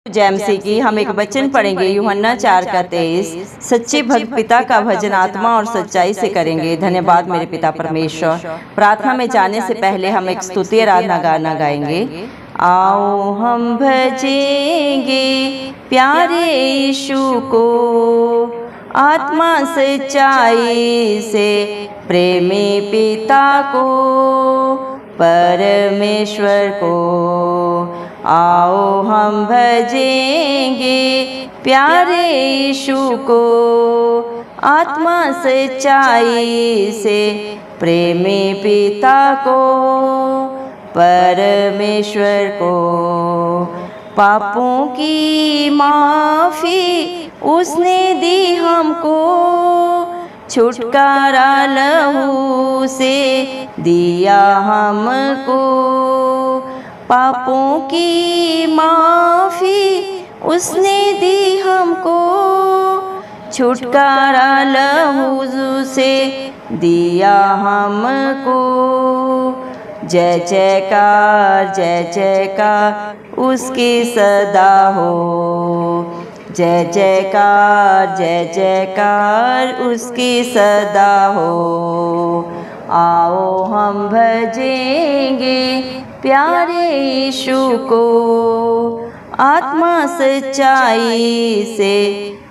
जैमसी की हम एक वचन पढ़ेंगे यूहन्ना 4:23। सच्चे भक्त पिता का भजन आत्मा और सच्चाई से करेंगे। धन्यवाद मेरे पिता परमेश्वर। प्रार्थना में जाने से पहले हम एक स्तुति आराधना गाना गाएंगे। आओ हम भजेंगे प्यारे यीशु को, आत्मा सच्चाई से प्रेमी पिता को, परमेश्वर को। आओ हम भजेंगे प्यारे यीशु को, आत्मा सच्चाई से प्रेमी पिता को, परमेश्वर को। पापों की माफ़ी उसने दी हमको, छुटकारा लहू से दिया हमको। पापों की माफ़ी उसने दी हमको, छुटकारा लहू से दिया हमको। जय जयकार उसकी सदा हो, जय जयकार उसकी सदा हो। आओ हम भजेंगे प्यारे यीशु को, आत्मा सच्चाई से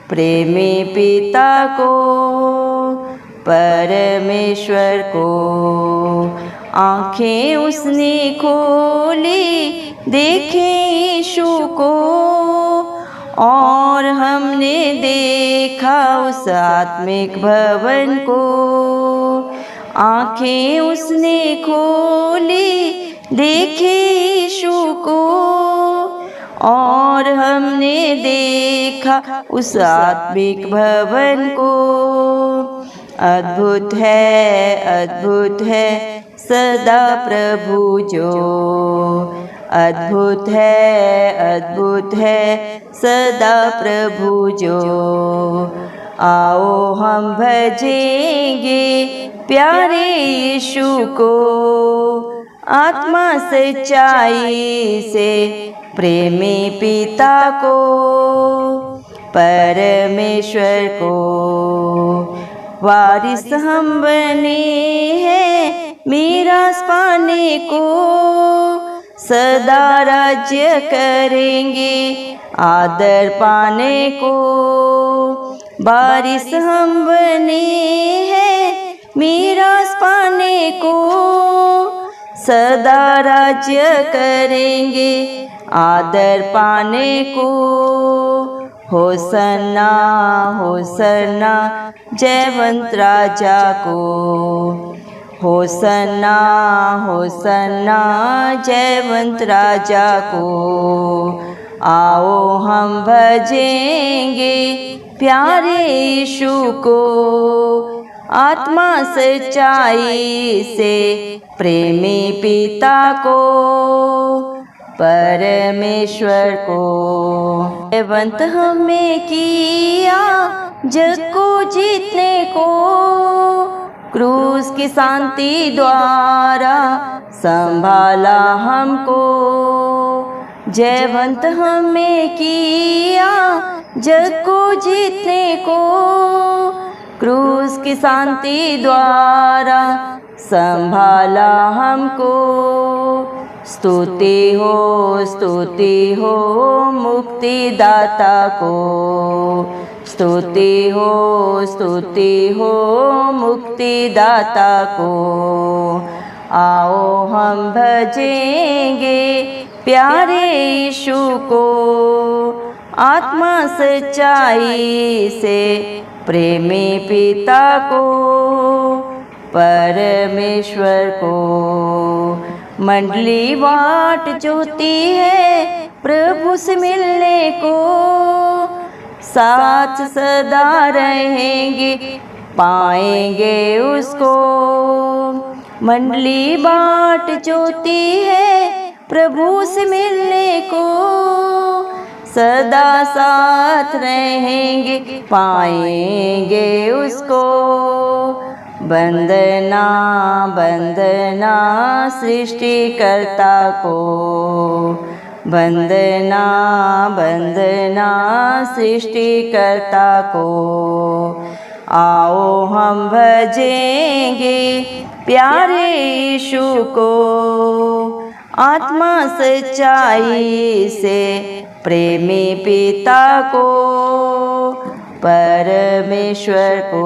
प्रेमी पिता को, परमेश्वर को। आँखें उसने खोली देखे यीशु को, और हमने देखा उस आत्मिक भवन को। आँखें उसने खोली देखे यीशु को, और हमने देखा उस आत्मिक भवन को। अद्भुत है सदा प्रभु जो, अद्भुत है सदा प्रभु जो। आओ हम भजेंगे प्यारे यीशु को, आत्मा सच्चाई से प्रेमी पिता को, परमेश्वर को। वारिस हम बने हैं मीरास पाने को, सदा राज्य करेंगे आदर पाने को। वारिस हम बने हैं मीरास पाने को, सदा राज्य करेंगे आदर पाने को। होसन्ना होसन्ना जयवंत राजा को, होसन्ना होसन्ना जयवंत राजा को। आओ हम भजेंगे प्यारे यीशु को, आत्मा सच्चाई से प्रेमी पिता को, परमेश्वर को। जयवंत हमें किया जग को जीतने को, क्रूस की शांति द्वारा संभाला हमको। जयवंत हमें किया जग को जीतने को, क्रूस की शांति द्वारा संभाला हमको। स्तुति हो मुक्तिदाता को, स्तुति हो मुक्तिदाता को। आओ हम भजेंगे प्यारे यीशु को, आत्मा सच्चाई से प्रेमी पिता को, परमेश्वर को। मंडली बाट जोती है प्रभु से मिलने को, साथ सदा रहेंगे पाएंगे उसको। मंडली बाट जोती है प्रभु से मिलने को, सदा साथ रहेंगे पाएंगे उसको। वंदना वंदना सृष्टिकर्ता को, वंदना वंदना सृष्टिकर्ता को, आओ हम भजेंगे प्यारे यीशु को। आत्मा सच्चाई से प्रेमी पिता को, परमेश्वर को।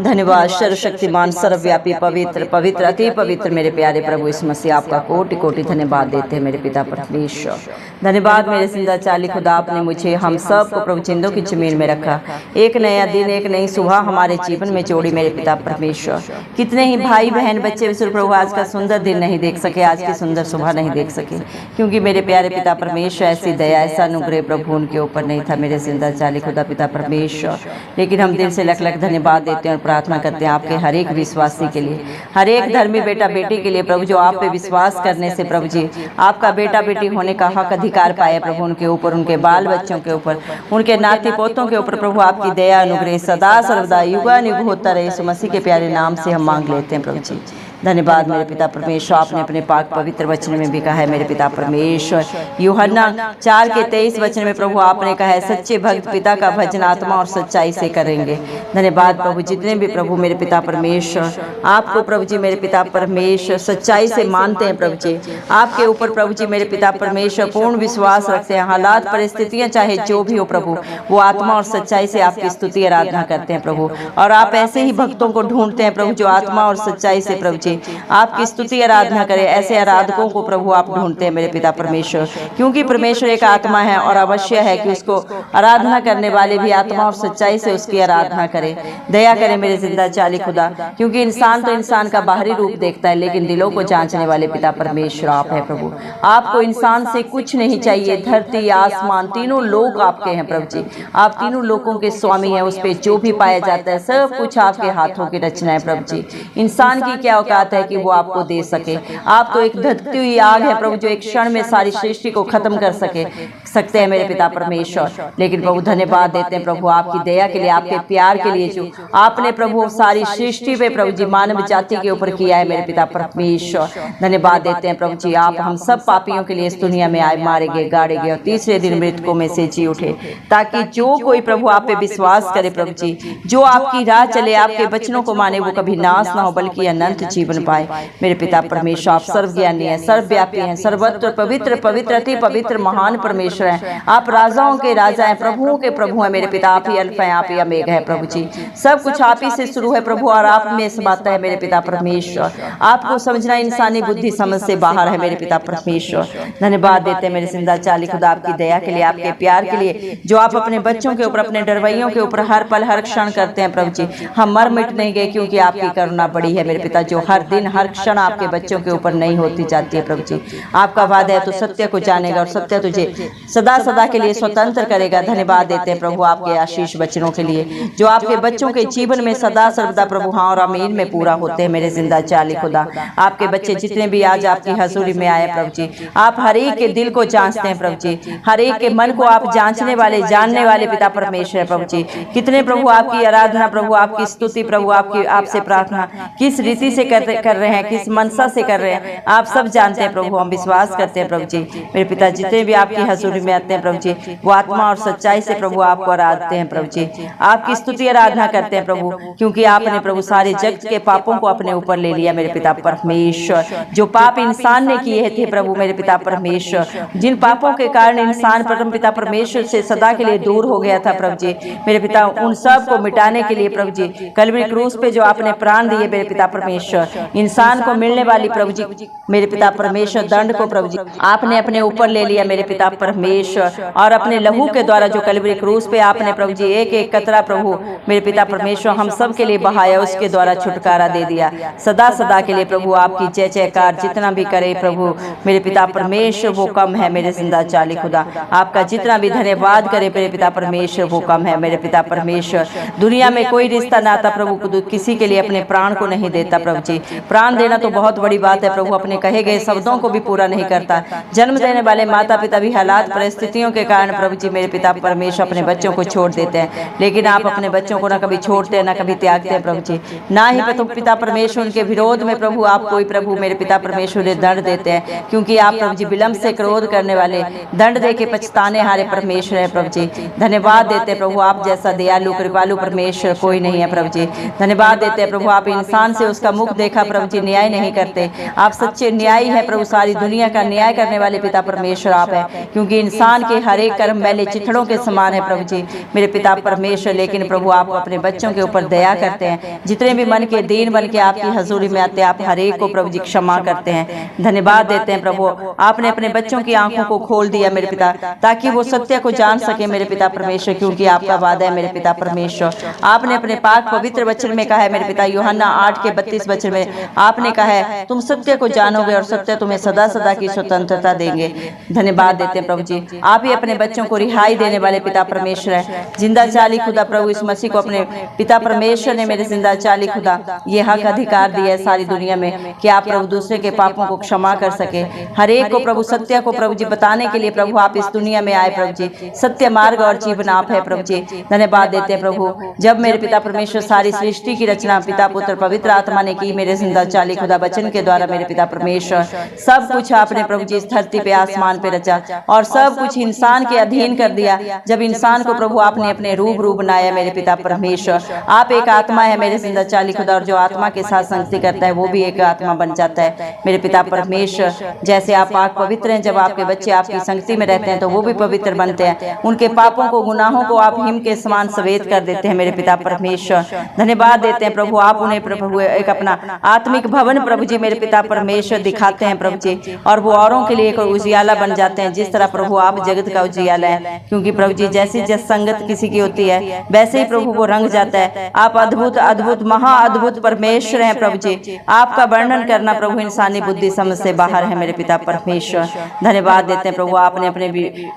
धन्यवाद सर्वशक्तिमान सर्वव्यापी पवित्र पवित्र अति पवित्र मेरे प्यारे प्रभु यीशु मसीह, आपका कोटि कोटि धन्यवाद देते हैं मेरे पिता परमेश्वर। धन्यवाद मेरे जिंदा चाली खुदा, आपने मुझे हम सब को प्रभु चिंदों की जमीन में रखा। एक नया दिन एक नई सुबह हमारे जीवन में जोड़ी मेरे पिता परमेश्वर। कितने ही भाई बहन बच्चे विश्व प्रभु आज का सुंदर दिन नहीं देख सके, आज की सुंदर सुबह नहीं देख सके, क्योंकि मेरे प्यारे पिता परमेश्वर ऐसी दया ऐसा अनुग्रह प्रभु उनके ऊपर नहीं था मेरे जिंदा चाली खुदा पिता परमेश्वर। लेकिन हम दिल से लख लख धन्यवाद देते हैं और प्रार्थना करते हैं आपके हर एक विश्वासी के लिए, हर एक धर्मी बेटा बेटी के लिए प्रभु, जो आप पे विश्वास करने से प्रभु जी आपका बेटा बेटी होने का हक अधिकार पाए प्रभु, उनके ऊपर, उनके बाल बच्चों के ऊपर, उनके नाती पोतों के ऊपर प्रभु आपकी दया अनुग्रह सदा सर्वदा युगानुग होता रहे। यीशु मसीह के प्यारे नाम से हम मांग लेते हैं प्रभु जी। धन्यवाद मेरे पिता परमेश्वर, आपने अपने पाक पवित्र वचन में भी कहा है मेरे पिता परमेश्वर, यूहन्ना 4:23 वचन में प्रभु आपने कहा है, सच्चे भक्त पिता का भजन आत्मा और सच्चाई से करेंगे। धन्यवाद प्रभु, जितने भी प्रभु मेरे पिता परमेश्वर आपको प्रभु जी मेरे पिता परमेश्वर सच्चाई से मानते हैं प्रभु जी, आपके ऊपर प्रभु जी मेरे पिता परमेश्वर पूर्ण विश्वास रखते हैं, हालात परिस्थितियां चाहे जो भी हो प्रभु, वो आत्मा और सच्चाई से आपकी स्तुति आराधना करते हैं प्रभु। और आप ऐसे ही भक्तों को ढूंढते हैं प्रभु, जो आत्मा और सच्चाई से प्रभु आपकी स्तुति आराधना करें। ऐसे आराधकों को प्रभु आप ढूंढते हैं मेरे पिता परमेश्वर, क्योंकि परमेश्वर एक आत्मा है और अवश्य है कि उसको आराधना करने वाले भी आत्मा और सच्चाई से उसकी आराधना करें। दया करें मेरे जिंदा चाली खुदा, क्योंकि इंसान तो इंसान का बाहरी रूप देखता है, लेकिन दिलों को जांचने वाले पिता परमेश्वर आप है प्रभु। आपको इंसान से कुछ नहीं चाहिए, धरती आसमान तीनों लोग आपके हैं प्रभु जी, आप तीनों लोगों के स्वामी हैं। उस पर जो भी पाया जाता है सब कुछ आपके हाथों की रचना है प्रभु जी। इंसान की क्या औकात है कि वो आपको दे सके? आप तो एक धधती हुई आग है प्रभु, जो एक क्षण में सारी सृष्टि को खत्म कर सकते हैं मेरे पिता परमेश्वर। लेकिन प्रभु धन्यवाद देते हैं प्रभु आपकी दया के लिए, आपके प्यार के लिए, जो आपने प्रभु सारी सृष्टि पे प्रभु जी मानव जाति के ऊपर किया है मेरे पिता परमेश्वर। धन्यवाद देते हैं प्रभु जी, आप हम सब पापियों के लिए इस दुनिया में आए, मारे गए, गाड़े गए और तीसरे दिन मृतकों में से जी उठे, ताकि जो कोई प्रभु आप पे विश्वास करे प्रभु जी, जो आपकी राह चले, आपके वचनों को माने, वो कभी नाश ना हो बल्कि अनंत जीवन पाए। मेरे पिता परमेश्वर आप सर्वज्ञानी हैं, सर्वव्यापी हैं, सर्वत्र पवित्र पवित्र अति पवित्र महान परमेश्वर हैं। आप राजाओं के राजा हैं, प्रभुओं के प्रभु हैं मेरे पिता। आप ही अल्फा हैं, आप ही ओमेगा है प्रभु जी। सब कुछ आप ही से शुरू है प्रभु और आप में समाता है मेरे पिता परमेश्वर। आपको समझना इंसानी बुद्धि समझ से बाहर है मेरे पिता परमेश्वर। धन्यवाद देते हैं मेरे जिंदा चाली खुदा आपकी दया के लिए, आपके प्यार के लिए, जो आप अपने बच्चों के ऊपर, अपने डरवैयों के ऊपर हर पल हर क्षण करते हैं प्रभु जी। हम मर मिट नहीं गए, क्योंकि आपकी करुणा बड़ी है मेरे पिता, जो हर दिन हर क्षण आपके बच्चों के ऊपर नहीं होती जाती है प्रभु जी। आपका वादा है तो सत्य को जानेगा और सत्य तुझे सदा सदा के लिए स्वतंत्र करेगा। धन्यवाद देते हैं प्रभु आपके आशीष वचनों के लिए, जो आपके बच्चों के जीवन में सदा सर्वदा प्रभु हाँ और आमीन में पूरा होते हैं मेरे जिंदा चाली खुदा। आपके बच्चे जितने भी आज आपकी हजूरी में आए प्रभु जी, आप हर एक के दिल को जांचते हैं प्रभु जी, हर एक के मन को आप जांचने वाले जानने वाले पिता परमेश्वर प्रभु जी। कितने प्रभु आपकी आराधना प्रभु, आपकी स्तुति प्रभु, आपकी आपसे प्रार्थना किस रीति से कर रहे हैं, किस मनसा से कर रहे हैं, आप सब जानते हैं प्रभु। हम विश्वास करते हैं प्रभु जी मेरे पिता, जितने भी आपकी हजूरी में आते हैं प्रभु जी, वो आत्मा और सच्चाई से प्रभु आपको आराधते हैं प्रभु जी, आपकी स्तुति आराधना करते हैं प्रभु, क्योंकि आपने प्रभु सारे जगत के पापों को अपने ऊपर ले लिया मेरे पिता परमेश्वर। जो पाप इंसान ने किए थे प्रभु मेरे पिता परमेश्वर, जिन पापों के कारण इंसान परम पिता परमेश्वर से सदा के लिए दूर हो गया था प्रभु जी मेरे पिता, उन सब को मिटाने के लिए प्रभु जी कलवरी क्रूस पे जो आपने प्राण दिए मेरे पिता परमेश्वर, इंसान को मिलने वाली प्रभु जी मेरे पिता परमेश्वर दंड को प्रभु जी आपने अपने ऊपर ले लिया मेरे पिता परमेश्वर, और अपने लहू के द्वारा जो कलवरी क्रूस पे आपने प्रभु जी एक एक कतरा प्रभु मेरे पिता परमेश्वर हम सब के लिए बहाया, उसके द्वारा छुटकारा दे दिया सदा सदा के लिए प्रभु। आपकी जय जयकार जितना भी करे प्रभु मेरे पिता परमेश्वर वो कम है मेरे जिंदा चाली खुदा। आपका जितना भी धन्यवाद करे मेरे पिता परमेश्वर वो कम है मेरे पिता परमेश्वर। दुनिया में कोई रिश्ता नाता प्रभु किसी के लिए अपने प्राण को नहीं देता प्रभु जी, प्राण देना तो बहुत बड़ी बात है प्रभु, अपने कहे गए शब्दों को भी पूरा नहीं करता। जन्म देने वाले माता पिता भी हालात परिस्थितियों के कारण प्रभु जी मेरे पिता परमेश्वर अपने बच्चों को छोड़ देते हैं, लेकिन आप अपने बच्चों को न कभी छोड़ते हैं न कभी त्यागते हैं प्रभु जी। ना ही पिता परमेश्वर उनके विरोध में प्रभु आप कोई प्रभु मेरे पिता परमेश्वर ने दंड देते हैं, क्योंकि आप प्रभु जी विलंब से क्रोध करने वाले, दंड दे के पछताने हारे परमेश्वर है प्रभु जी। धन्यवाद देते हैं प्रभु, आप जैसा दयालु कृपालु परमेश्वर कोई नहीं है प्रभु जी। धन्यवाद देते हैं प्रभु, आप इंसान से उसका मुख देखा प्रभु जी, न्याय नहीं करते। आप सच्चे न्यायी है प्रभु, सारी दुनिया का न्याय करने वाले पिता परमेश्वर आप है, क्योंकि इंसान के हर एक कर्म मैले चिथड़ों के समान है प्रभु जी मेरे पिता परमेश्वर। लेकिन प्रभु आप अपने बच्चों के ऊपर दया करते हैं, जितने भी मन के दीन बन के आपकी हजूरी में आते हैं आप हर एक को प्रभु जी क्षमा करते हैं। धन्यवाद देते हैं प्रभु, आपने अपने बच्चों की आंखों को खोल दिया मेरे पिता, ताकि वो सत्य को जान सके मेरे पिता परमेश्वर, क्योंकि आपका वादा है मेरे पिता परमेश्वर। आपने अपने पाक पवित्र वचन में कहा है मेरे पिता, यूहन्ना 8:32 वचन में आपने कहा है तुम सत्य को जानोगे और सत्य तुम्हें सदा सदा की स्वतंत्रता देंगे। धन्यवाद देते हैं प्रभु जी, आप ही अपने बच्चों को रिहाई देने वाले पिता परमेश्वर है। जिंदा चाली खुदा प्रभु इस मसीह को अपने पिता परमेश्वर ने मेरे जिंदा चाली खुदा ये हक अधिकार दिया है सारी दुनिया में कि आप प्रभु दूसरे के पापों को क्षमा कर सके। हर एक को प्रभु सत्य को प्रभु जी बताने के लिए प्रभु आप इस दुनिया में आए प्रभु जी, सत्य मार्ग और जीवन आप है प्रभु जी। धन्यवाद देते हैं प्रभु, जब मेरे पिता परमेश्वर सारी सृष्टि की रचना पिता पुत्र पवित्र आत्मा ने की मेरे जिंदा चाली खुदा वचन के द्वारा मेरे पिता परमेश्वर, सब कुछ आपने प्रभु जी इस धरती पे आसमान पे रचा और सब कुछ इंसान के अधीन कर दिया। जब इंसान को प्रभु आपने अपने रूप बनाया मेरे पिता परमेश्वर, आप एक आत्मा है मेरे जिंदा चाली खुदा, और जो आत्मा के साथ संगति करता है वो भी एक आत्मा बन जाता है मेरे पिता परमेश्वर। जैसे आप पाक पवित्र हैं, जब आपके बच्चे आपकी संगति में रहते हैं तो वो भी पवित्र बनते हैं, उनके पापों को गुनाहों को आप हिम के समान सफेद कर देते हैं मेरे पिता परमेश्वर। धन्यवाद देते हैं प्रभु, आप उन्हें प्रभु एक अपना आत्मिक भवन प्रभु जी मेरे पिता परमेश्वर दिखाते हैं प्रभु जी, और वो औरों के लिए एक उजियाला बन जाते हैं, जिस तरह प्रभु आप जगत का उजियाला है। क्योंकि प्रभु जी जैसी जस संगत किसी की होती है वैसे ही प्रभु वो रंग जाता है। आप अद्भुत अद्भुत महा अद्भुत परमेश्वर हैं प्रभु जी, आपका वर्णन करना प्रभु इंसानी बुद्धि समझ से बाहर है मेरे पिता परमेश्वर। धन्यवाद देते हैं प्रभु, आपने अपने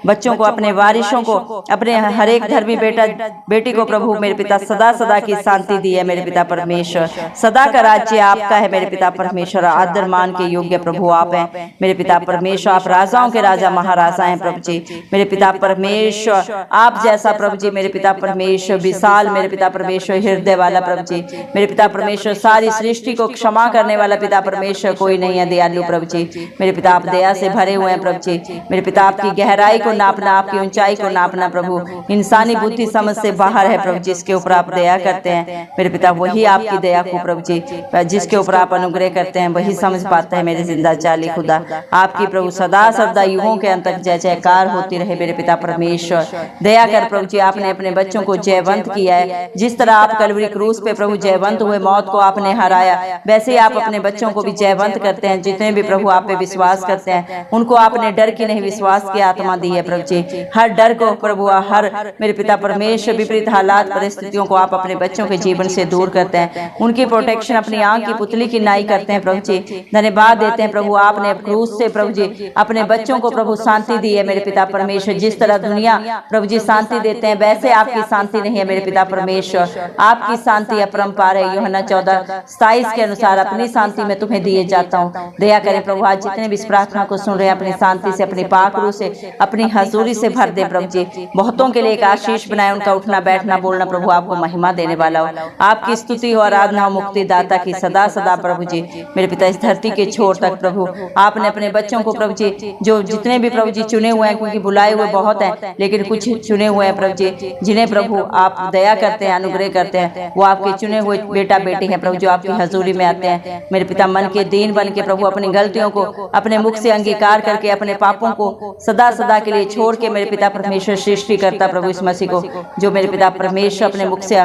बच्चों को, अपने वारिशों को, अपने हर एक धर्मी बेटा बेटी को प्रभु मेरे पिता सदा सदा की शांति दी है मेरे पिता परमेश्वर। सदा का राज्य आपका है मेरे पिता परमेश्वर, आदर मान के योग्य प्रभु आप हैं मेरे पिता परमेश्वर। आप राजाओं के राजा महाराजा हैं प्रभु जी मेरे पिता परमेश्वर। आप जैसा प्रभु जी मेरे पिता परमेश्वर विशाल मेरे पिता परमेश्वर हृदय वाला प्रभु जी मेरे पिता परमेश्वर, सारी सृष्टि को क्षमा करने वाला पिता परमेश्वर कोई नहीं है। दयालु प्रभु जी मेरे पिता, आप दया से भरे हुए हैं प्रभु जी मेरे पिता। आपकी गहराई को नापना, आपकी ऊंचाई को नापना प्रभु इंसानी बुद्धि समझ से बाहर है प्रभु, जिसके ऊपर आप दया करते हैं मेरे पिता वही आपकी दया को प्रभु जी, जिसके ऊपर आप अनुग्रह करते हैं वही समझ पाता है मेरे जिंदा चाली खुदा। आपकी प्रभु सदा सदा युगों के अंत तक जय जयकार होती रहे मेरे पिता परमेश्वर। दया कर प्रभु जी, आपने अपने बच्चों को जयवंत किया है, जिस तरह आप कलवरी क्रूस पे प्रभु जयवंत हुए, मौत को आपने हराया, वैसे ही आप अपने बच्चों को भी जयवंत करते हैं। जितने भी प्रभु आप पे विश्वास करते हैं उनको आपने डर की नहीं विश्वास की आत्मा दी है प्रभु जी। हर डर को प्रभु, हर मेरे पिता परमेश्वर विपरीत हालात परिस्थितियों को आप अपने बच्चों के जीवन से दूर करते हैं, उनकी प्रोटेक्शन अपनी आंख की पुतली की नाई करते हैं प्रभु जी। धन्यवाद देते हैं प्रभु, आपने क्रूस से प्रभु जी अपने बच्चों को प्रभु शांति दी है मेरे पिता परमेश्वर। जिस तरह दुनिया प्रभु जी शांति देते हैं वैसे आपकी शांति नहीं है मेरे पिता परमेश्वर। आपकी शांति अपरंपार है। यूहन्ना 14:27 के अनुसार अपनी शांति में तुम्हें दिए जाता हूँ। दया करें प्रभु, आज जितने भी इस प्रार्थना को सुन रहे हैं अपनी शांति से, अपनी पाक रूह से, अपनी हजूरी से भर दे प्रभु जी। बहुतों के लिए एक आशीष बनाए, उनका उठना बैठना बोलना प्रभु आपको महिमा देने वाला हो। आपकी स्तुति हो, आराधना हो मुक्ति दाता की सदा सदा प्रभु जी मेरे पिता। इस धरती के छोर तक प्रभु आपने अपने बच्चों को प्रभु जी, जो जितने भी प्रभु जी चुने हुए हैं, क्योंकि बुलाए हुए बहुत हैं लेकिन कुछ चुने हुए हैं प्रभु जी, जिन्हें प्रभु आप दया करते हैं, अनुग्रह करते हैं, वो आपके चुने हुए बेटा बेटी हैं प्रभु, जो आपकी हजूरी में आते हैं मेरे पिता। मन के दीन बन के प्रभु अपनी गलतियों को अपने मुख से अंगीकार करके, अपने पापों को सदा सदा के लिए छोड़ के मेरे पिता परमेश्वर सृष्टि करता प्रभु इस मसीह को, जो मेरे पिता परमेश्वर अपने मुख से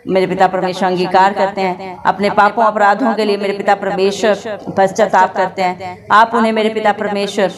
मेरे पिता परमेश्वर अंगीकार करते हैं, अपने पापों अपराधों के लिए मेरे पिता परमेश्वर पश्चाताप करते हैं। आप उन्हें मेरे पिता परमेश्वर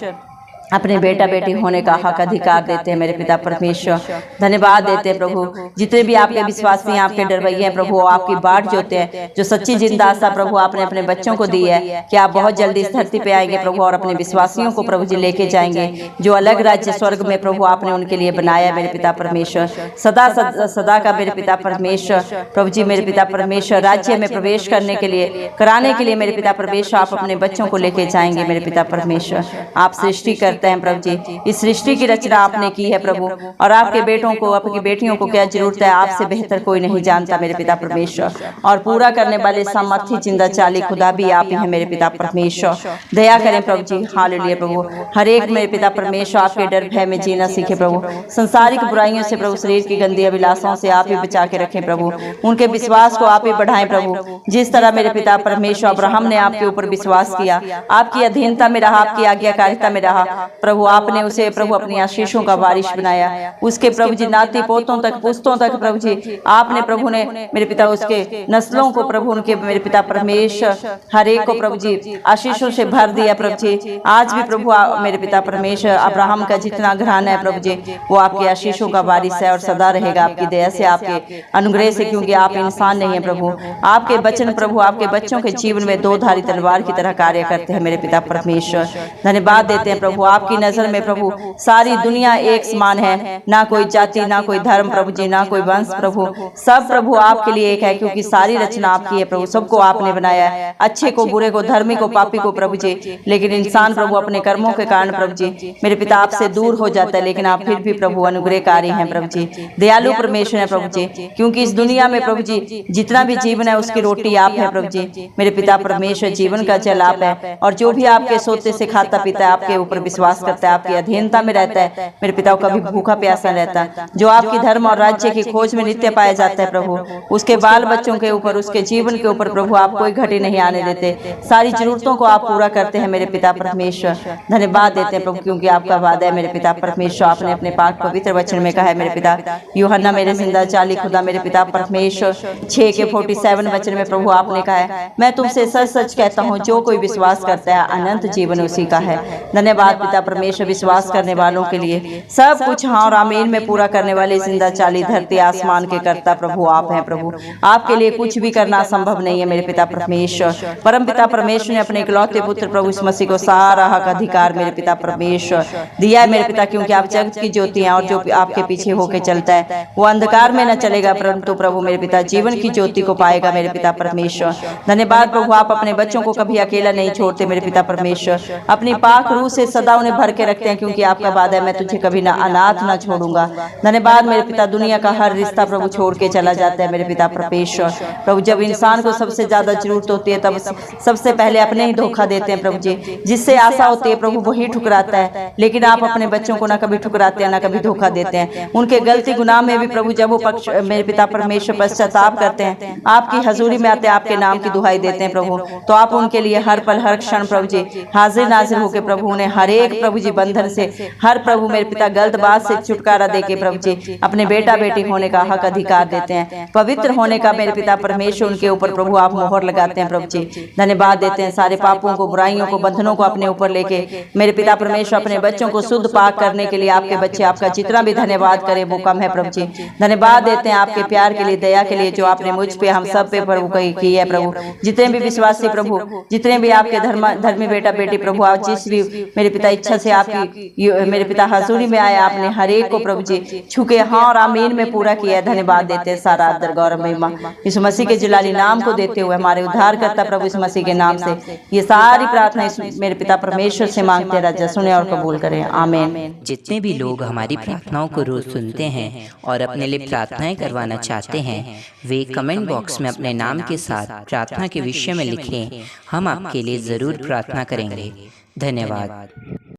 अपने बेटा बेटी होने का हक अधिकार देते हैं मेरे पिता परमेश्वर। धन्यवाद देते हैं प्रभु, जितने भी आपके विश्वासी हैं, आपके डरवैये हैं प्रभु, आपकी बाट जोते हैं, जो सच्ची जिंदा आशा प्रभु आपने अपने बच्चों को दी है कि आप बहुत जल्दी इस धरती पे आएंगे प्रभु और अपने विश्वासियों को प्रभु जी लेके जाएंगे, जो अलग राज्य स्वर्ग में प्रभु आपने उनके लिए बनाया मेरे पिता परमेश्वर। सदा का मेरे पिता परमेश्वर प्रभु जी, मेरे पिता परमेश्वर राज्य में प्रवेश करने के लिए, कराने के लिए मेरे पिता परमेश्वर आप अपने बच्चों को लेके जाएंगे मेरे पिता परमेश्वर। आप सृष्टि करते हैं प्रभु जी, इस सृष्टि की रचना आपने की है प्रभु, और आपके बेटों को, आपकी बेटियों को क्या जरूरत है, आपसे बेहतर कोई नहीं जानता मेरे पिता परमेश्वर। और पूरा करने वाले सामर्थी जिंदा चाली खुदा भी आप ही हैं मेरे पिता परमेश्वर। दया करें प्रभु जी, हालेलुया प्रभु। हर एक मेरे पिता परमेश्वर आपके डर भय में जीना सीखे प्रभु, संसारिक बुराइयों से प्रभु, शरीर की गंदी अभिलाषाओं से आप ही बचा के रखें प्रभु, उनके विश्वास को आप ही बढ़ाएं प्रभु। जिस तरह मेरे पिता परमेश्वर अब्राहम ने आपके ऊपर विश्वास किया, आपकी अधीनता में रहा, आपकी आज्ञाकारिता में रहा प्रभु, आपने उसे प्रभु अपनी आशीषों का वारिश बनाया, उसके प्रभु जी नाती पोतों तक, पुस्तों तक प्रभु जी आपने प्रभु ने मेरे पिता उसके नस्लों को प्रभु, उनके मेरे पिता परमेश्वर हर एक को प्रभु जी आशीषों से भर दिया प्रभु जी। आज भी प्रभु मेरे पिता परमेश्वर अब्राहम का जितना घराना है प्रभु जी, वो आपकी आशीषों का वारिस है और सदा रहेगा आपकी दया से, आपके अनुग्रह से, क्योंकि आप इंसान नहीं है प्रभु। आपके वचन प्रभु आपके बच्चों के जीवन में दो धारी तलवार की तरह कार्य करते हैं मेरे पिता परमेश्वर। धन्यवाद देते हैं प्रभु, आपकी नजर में प्रभु सारी दुनिया एक समान है, ना कोई जाति, ना कोई धर्म प्रभु जी, ना कोई वंश प्रभु, सब प्रभु आपके लिए एक है, क्योंकि सारी रचना आपकी है प्रभु, सबको आपने बनाया है, अच्छे को, बुरे को, धर्मी को, पापी को प्रभु जी। लेकिन इंसान प्रभु अपने कर्मों के कारण प्रभु जी मेरे पिता आपसे दूर हो जाता है, लेकिन आप फिर भी प्रभु अनुग्रहकारी हैं प्रभु जी, दयालु परमेश्वर है प्रभु जी, क्योंकि इस दुनिया में प्रभु जी जितना भी जीवन है उसकी रोटी आप है प्रभु जी। मेरे पिता परमेश्वर जीवन का जल आप है, और जो भी आपके सोते से खाता पीता है, आपके ऊपर विश्वास करता है, आपकी अधीनता में रहता है मेरे पिता को कभी भूखा प्यासा रहता है। जो आपकी धर्म और राज्य की खोज में नित्य पाया जाता है प्रभु, उसके बाल बच्चों के ऊपर, उसके जीवन के ऊपर प्रभु आप कोई घटी नहीं आने देते, सारी जरूरतों को आप पूरा करते हैं मेरे पिता परमेश्वर। धन्यवाद देते हैं प्रभु, क्योंकि आपका वादा है मेरे पिता परमेश्वर, आपने अपने पाक पवित्र वचन में कहा है मेरे पिता, यूहन्ना मेरे जिंदा चाली खुदा मेरे पिता परमेश्वर 6:47 वचन में प्रभु आपने कहा है, मैं तुमसे सच सच कहता हूँ, जो कोई विश्वास करता है अनंत जीवन उसी का है। धन्यवाद पिता परमेश्वर, विश्वास करने वालों के लिए सब कुछ हाँ और आमीन में पूरा करने वाले जिंदा चाली धरती आसमान के कर्ता प्रभु आप हैं प्रभु, आपके लिए कुछ भी करना संभव नहीं है मेरे पिता परमेश्वर। परम पिता परमेश्वर ने अपने इकलौते पुत्र प्रभु यीशु मसीह को सारा हक अधिकार मेरे पिता परमेश्वर दिया है मेरे पिता, क्योंकि आप जगत की ज्योति हैं, और जो आपके पीछे होके चलता है वो अंधकार में न चलेगा, परंतु प्रभु मेरे पिता जीवन की ज्योति को पाएगा मेरे पिता परमेश्वर। धन्यवाद प्रभु, आप अपने बच्चों को कभी अकेला नहीं छोड़ते मेरे पिता परमेश्वर, अपनी पाक रूह से सदा उन्हें भर के रखते हैं, क्योंकि आपका वादा है मैं तुझे कभी ना अनाथ ना छोड़ूंगा। धन्यवाद मेरे पिता, दुनिया का हर रिश्ता प्रभु छोड़ के चला जाता है मेरे पिता परमेश्वर प्रभु, जब इंसान को सबसे ज्यादा जरूरत होती है तब सबसे पहले अपने ही धोखा देते हैं प्रभु जी, जिससे आशा होती है प्रभु वही ठुकराता है, लेकिन आप अपने बच्चों को ना कभी ठुकराते हैं ना कभी धोखा देते हैं। उनके गलती गुनाह में भी प्रभु जब वो मेरे पिता परमेश्वर पश्चाताप करते हैं, आपकी हजूरी में आते हैं, आपके नाम की दुहाई देते हैं प्रभु, तो आप उनके लिए हर पल हर क्षण प्रभु जी हाजिर नाजिर होकर प्रभु उन्हें हर एक प्रभु जी बंधन से, हर प्रभु मेरे पिता गलत बात से छुटकारा देके प्रभु जी अपने बेटा बेटी होने का हक अधिकार देते हैं, पवित्र होने का मेरे पिता परमेश्वर उनके ऊपर प्रभु आप मोहर लगाते हैं प्रभु जी। धन्यवाद देते हैं, सारे पापों को, बुराइयों को, बंधनों को अपने ऊपर लेके मेरे पिता परमेश्वर अपने बच्चों को शुद्ध पाक करने के लिए आपके बच्चे आपका जितना भी धन्यवाद करें वो कम है प्रभु जी। धन्यवाद देते हैं आपके प्यार के लिए, दया के लिए, जो आपने मुझ पे हम सब पे प्रभु की है प्रभु, जितने भी विश्वासी प्रभु, जितने भी आपके धर्मी बेटा बेटी प्रभु, आप जिस भी मेरे पिता इच्छा से आपकी मेरे पिता हजूरी में आए, आपने हर एक को प्रभु जी छुके हाँ और आमीन में पूरा किया है। धन्यवाद देते हैं, सारा आदर गौरव महिमा यीशु मसीह के जलाली नाम को देते हुए हमारे उद्धार करता प्रभु यीशु मसीह के नाम से ये सारी प्रार्थना मेरे पिता परमेश्वर से मांगते हैं, राजा सुने और कबूल करें, आमीन। जितने भी लोग हमारी प्रार्थनाओं को रोज सुनते हैं और अपने लिए प्रार्थनाएं करवाना चाहते हैं, वे कमेंट बॉक्स में अपने नाम के साथ प्रार्थना के विषय में लिखें, हम आपके लिए जरूर प्रार्थना करेंगे। धन्यवाद।